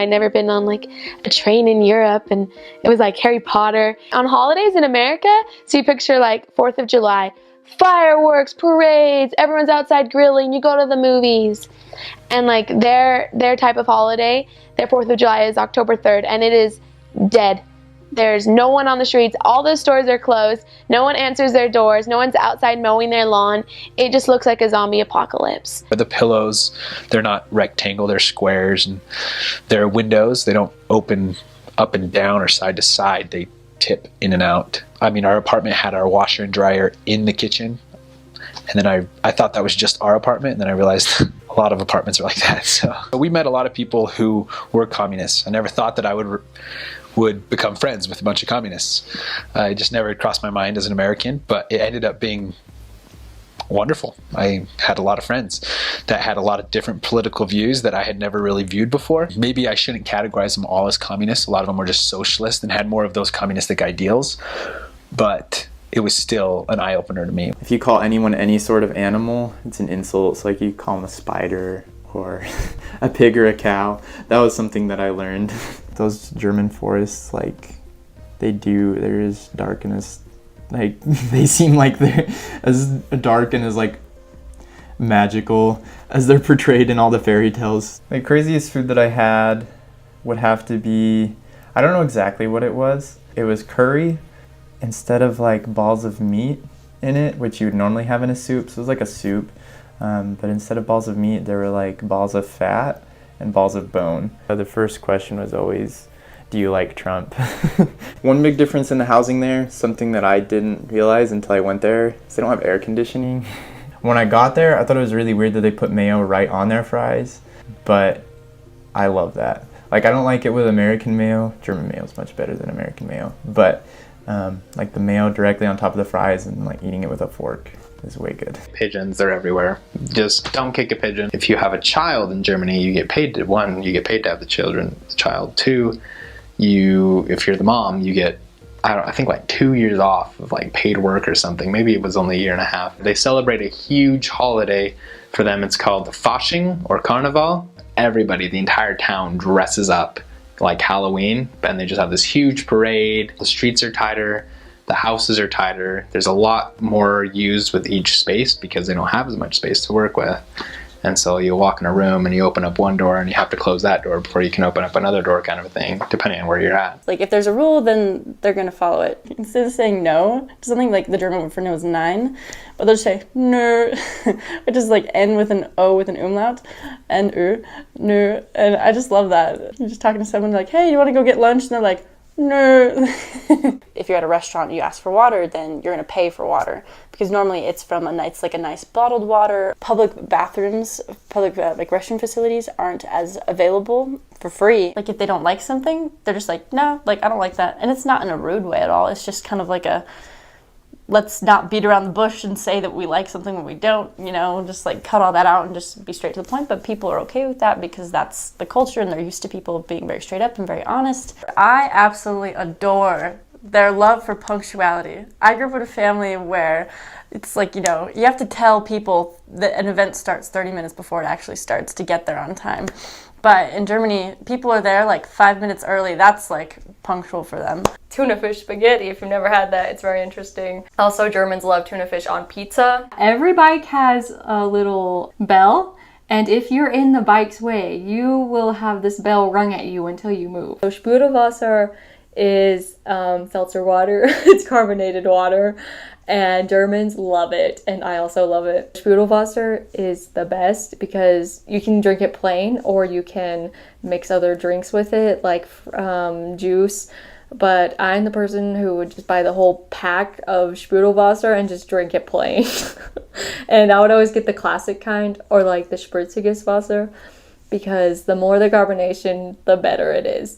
I'd never been on like a train in Europe, and it was like Harry Potter. On holidays in America, so you picture like 4th of July, fireworks, parades, everyone's outside grilling, you go to the movies. And like their type of holiday, their 4th of July is October 3rd, and it is dead. There's no one on the streets. All the stores are closed. No one answers their doors. No one's outside mowing their lawn. It just looks like a zombie apocalypse. But the pillows, they're not rectangle, they're squares, and they're windows. They don't open up and down or side to side. They tip in and out. I mean, our apartment had our washer and dryer in the kitchen. And then I thought that was just our apartment, and then I realized a lot of apartments are like that. So we met a lot of people who were communists. I never thought that I would become friends with a bunch of communists. It just never crossed my mind as an American, but it ended up being wonderful. I had a lot of friends that had a lot of different political views that I had never really viewed before. Maybe I shouldn't categorize them all as communists. A lot of them were just socialists and had more of those communistic ideals, but it was still an eye-opener to me. If you call anyone any sort of animal, it's an insult. It's like you call them a spider or a pig or a cow. That was something that I learned. Those German forests, like, they're as dark and as, like, they seem like they're as dark and as, like, magical as they're portrayed in all the fairy tales. The craziest food that I had would have to be, I don't know exactly what it was. It was curry instead of, like, balls of meat in it, which you would normally have in a soup. So it was like a soup, but instead of balls of meat, there were, like, balls of fat and balls of bone. The first question was always, do you like Trump? One big difference in the housing there, something that I didn't realize until I went there, is they don't have air conditioning. When I got there, I thought it was really weird that they put mayo right on their fries, but I love that. Like, I don't like it with American mayo. German mayo is much better than American mayo, but like the mayo directly on top of the fries and like eating it with a fork is way good. Pigeons, they're everywhere. Just don't kick a pigeon. If you have a child in Germany, you get paid to, one, you get paid to have the child. Two, if you're the mom, you get, I think like 2 years off of like paid work or something. Maybe it was only a year and a half. They celebrate a huge holiday for them. It's called the Fasching or Carnival. Everybody, the entire town dresses up like Halloween, and they just have this huge parade. The streets are tighter. The houses are tighter. There's a lot more used with each space because they don't have as much space to work with. And so you walk in a room and you open up one door and you have to close that door before you can open up another door, kind of a thing, depending on where you're at. Like, if there's a rule, then they're going to follow it. Instead of saying no to something, like the German word for no is nein, but they'll just say no, which is like N with an O with an umlaut, and no. And I just love that. You're just talking to someone like, hey, you want to go get lunch? And they're like, no. If you're at a restaurant and you ask for water, then you're going to pay for water, because normally it's from a nice bottled water. Public bathrooms, public like restroom facilities aren't as available for free. Like, if they don't like something, they're just like, no, like, I don't like that. And it's not in a rude way at all. It's just kind of like a, let's not beat around the bush and say that we like something when we don't, you know, just like cut all that out and just be straight to the point. But people are okay with that because that's the culture and they're used to people being very straight up and very honest. I absolutely adore their love for punctuality. I grew up in a family where it's like, you know, you have to tell people that an event starts 30 minutes before it actually starts to get there on time. But in Germany, people are there like 5 minutes early. That's like punctual for them. Tuna fish spaghetti, if you've never had that, it's very interesting. Also, Germans love tuna fish on pizza. Every bike has a little bell, and if you're in the bike's way, you will have this bell rung at you until you move. So Sprudelwasser is seltzer water. It's carbonated water, and Germans love it, and I also love it. Sprudelwasser is the best because you can drink it plain or you can mix other drinks with it, like juice. But I'm the person who would just buy the whole pack of Sprudelwasser and just drink it plain. And I would always get the classic kind, or like the Spritziges Wasser, because the more the carbonation, the better it is.